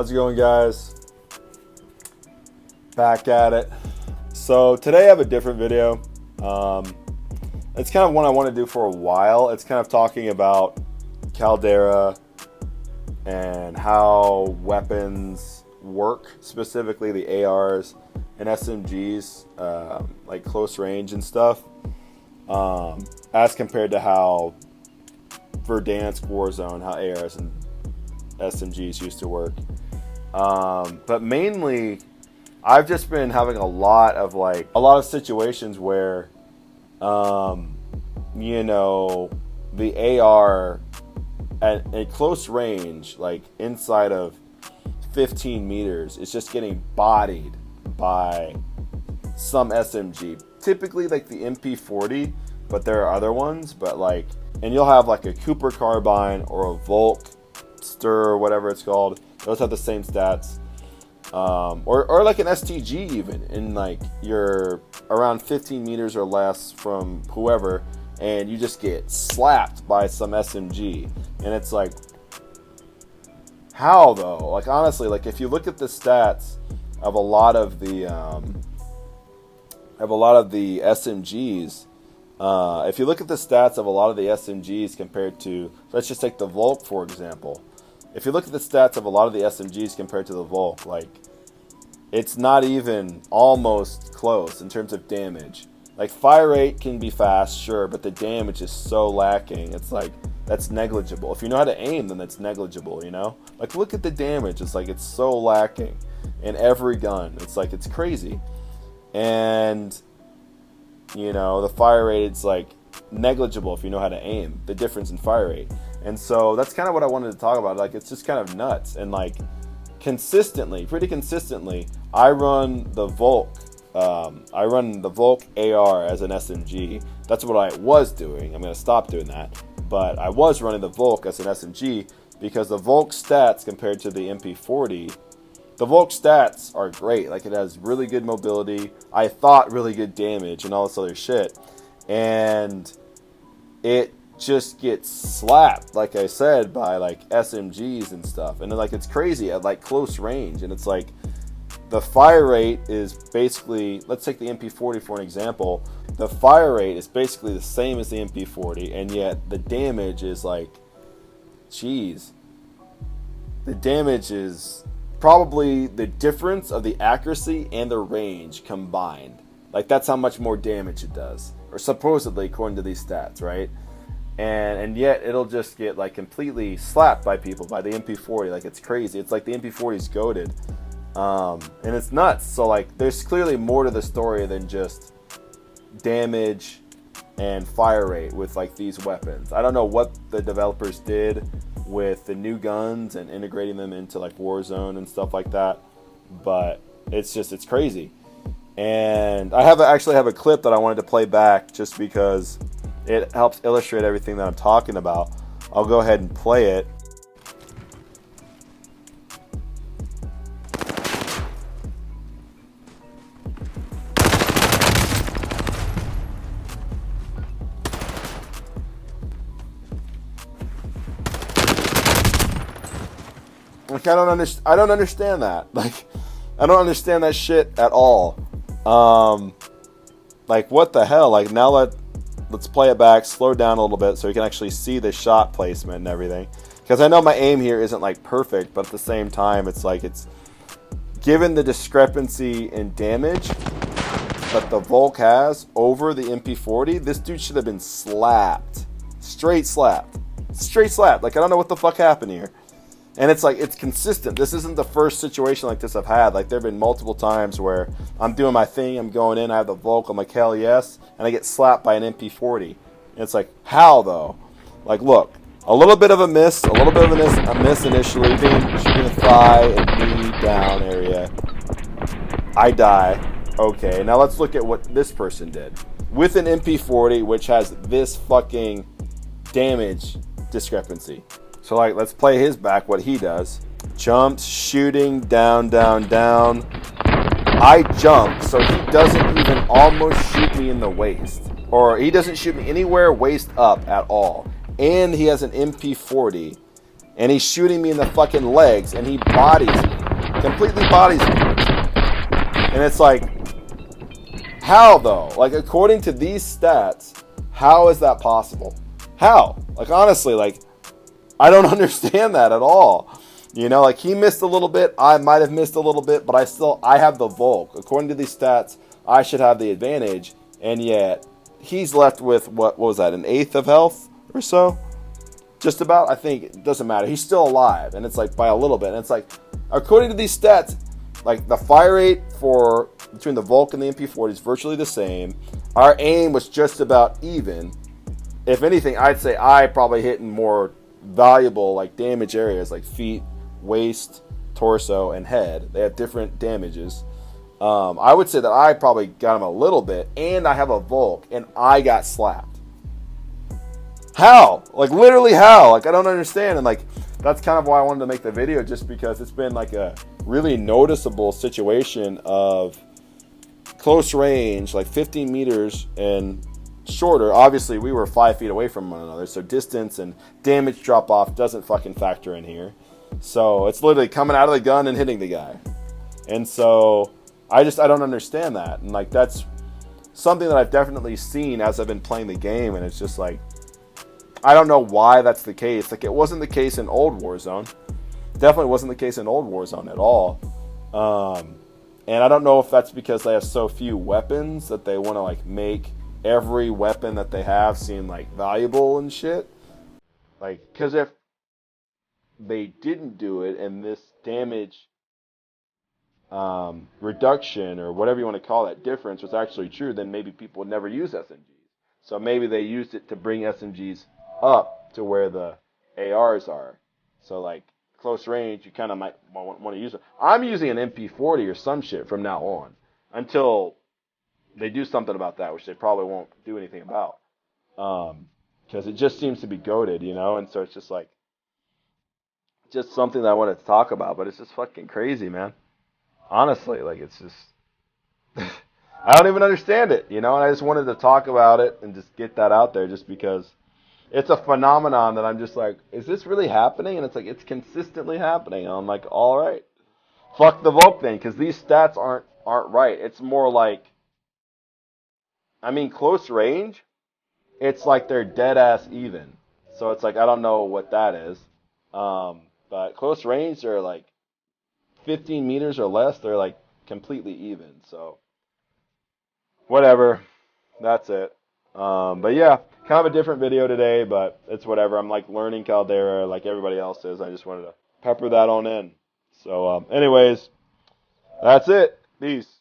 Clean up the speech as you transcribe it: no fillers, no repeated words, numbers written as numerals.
How's it going, guys? Back at it. So today I have a different video. It's kind of one I want to do for a while. It's kind of talking about Caldera and how weapons work, specifically the ARs and SMGs, like close range and stuff, as compared to how Verdansk, Warzone, how ARs and SMGs used to work. But mainly, I've just been having a lot of situations where, the AR at a close range, like inside of 15 meters, is just getting bodied by some SMG. Typically like the MP40, but there are other ones. And you'll have like a Cooper carbine or a Volk Stir or whatever it's called. Those have the same stats. Or like an STG even, and like you're around 15 meters or less from whoever, and you just get slapped by some SMG. And it's like, how though? Like honestly, like if you look at the stats of a lot of the SMGs, if you look at the stats of a lot of the SMGs compared to, let's just take the Volk for example. If you look at the stats of a lot of the SMGs compared to the Volk, like, it's not even almost close in terms of damage. Like, fire rate can be fast, sure, but the damage is so lacking. It's like, that's negligible. If you know how to aim, then that's negligible, you know? Like, look at the damage. It's like, it's so lacking in every gun. It's like, it's crazy. And, the fire rate, it's like negligible if you know how to aim. The difference in fire rate. And so that's kind of what I wanted to talk about. Like, it's just kind of nuts. And like pretty consistently, I run the Volk. I run the Volk AR as an SMG. That's what I was doing. I'm going to stop doing that. But I was running the Volk as an SMG because the Volk stats compared to the MP40, the Volk stats are great. Like, it has really good mobility. I thought really good damage and all this other shit. And it just gets slapped, like I said, by like SMGs and stuff. And then, like, it's crazy at like close range. And it's like the fire rate is basically, let's take the MP40 for an example. The fire rate is basically the same as the MP40, and yet the damage is like, geez, the damage is probably the difference of the accuracy and the range combined. Like, that's how much more damage it does, or supposedly according to these stats, right? And yet it'll just get like completely slapped by people, by the MP40. Like, it's crazy. It's like the MP40 is goated, and it's nuts. So like, there's clearly more to the story than just damage and fire rate with like these weapons. I don't know what the developers did with the new guns and integrating them into like Warzone and stuff like that, but it's crazy. And I actually have a clip that I wanted to play back just because it helps illustrate everything that I'm talking about. I'll go ahead and play it. Like, I don't understand that. Like, I don't understand that shit at all. Like, what the hell? Like, now let's play it back, slow down a little bit so you can actually see the shot placement and everything. Because I know my aim here isn't like perfect, but at the same time, it's like, it's given the discrepancy in damage that the Volk has over the MP40, this dude should have been slapped. Straight slapped. Like, I don't know what the fuck happened here. And it's like, it's consistent. This isn't the first situation like this I've had. Like, there have been multiple times where I'm doing my thing, I'm going in, I have the Volk, I'm like, hell yes, and I get slapped by an MP40. And it's like, how though? Like, look, a little bit of a miss initially, shooting the thigh and knee down area. I die. Okay, now let's look at what this person did. With an MP40, which has this fucking damage discrepancy. So, like, let's play his back, what he does. Jumps, shooting, down. I jump, so he doesn't even almost shoot me in the waist. Or he doesn't shoot me anywhere waist up at all. And he has an MP40. and he's shooting me in the fucking legs, and he bodies me, completely bodies me. And it's like, how though? Like, according to these stats, how is that possible? How? Like, honestly, like, I don't understand that at all. You know, like, he missed a little bit, I might have missed a little bit, but I have the Volk. According to these stats, I should have the advantage, and yet he's left with, what was that, an eighth of health or so? Just about, I think. It doesn't matter. He's still alive, and it's like by a little bit. And it's like, according to these stats, like, the fire rate for between the Volk and the MP40 is virtually the same. Our aim was just about even. If anything, I'd say I probably hit in more valuable, like, damage areas, like feet, waist, torso, and head. They have different damages. I would say that I probably got him a little bit, and I have a Volk, and I got slapped. How? Like, literally how? Like, I don't understand. And, like, that's kind of why I wanted to make the video, just because it's been, like, a really noticeable situation of close range, like 15 meters and shorter. Obviously, we were 5 feet away from one another, so distance and damage drop-off doesn't fucking factor in here. So it's literally coming out of the gun and hitting the guy. And so I don't understand that. And, like, that's something that I've definitely seen as I've been playing the game, and it's just like, I don't know why that's the case. Like, it wasn't the case in old Warzone. Definitely wasn't the case in old Warzone at all. And I don't know if that's because they have so few weapons that they want to, like, make every weapon that they have seem, like, valuable and shit. Like, because if they didn't do it and this damage reduction, or whatever you want to call that, difference was actually true, then maybe people would never use SMGs. So maybe they used it to bring SMGs up to where the ARs are. So, like, close range, you kind of might want to use it. I'm using an MP40 or some shit from now on until they do something about that, which they probably won't do anything about. Because it just seems to be goated, you know? And so it's just like, just something that I wanted to talk about, but it's just fucking crazy, man. Honestly, like, it's just, I don't even understand it, you know? And I just wanted to talk about it and just get that out there, just because it's a phenomenon that I'm just like, is this really happening? And it's like, it's consistently happening. And I'm like, all right, fuck the Volk thing, because these stats aren't right. It's more like, I mean, close range, it's like they're dead ass even. So it's like, I don't know what that is. But close range, they're like 15 meters or less, they're like completely even. So whatever, that's it. But yeah, kind of a different video today, but it's whatever. I'm, like, learning Caldera like everybody else is. I just wanted to pepper that on in. So anyways, that's it. Peace.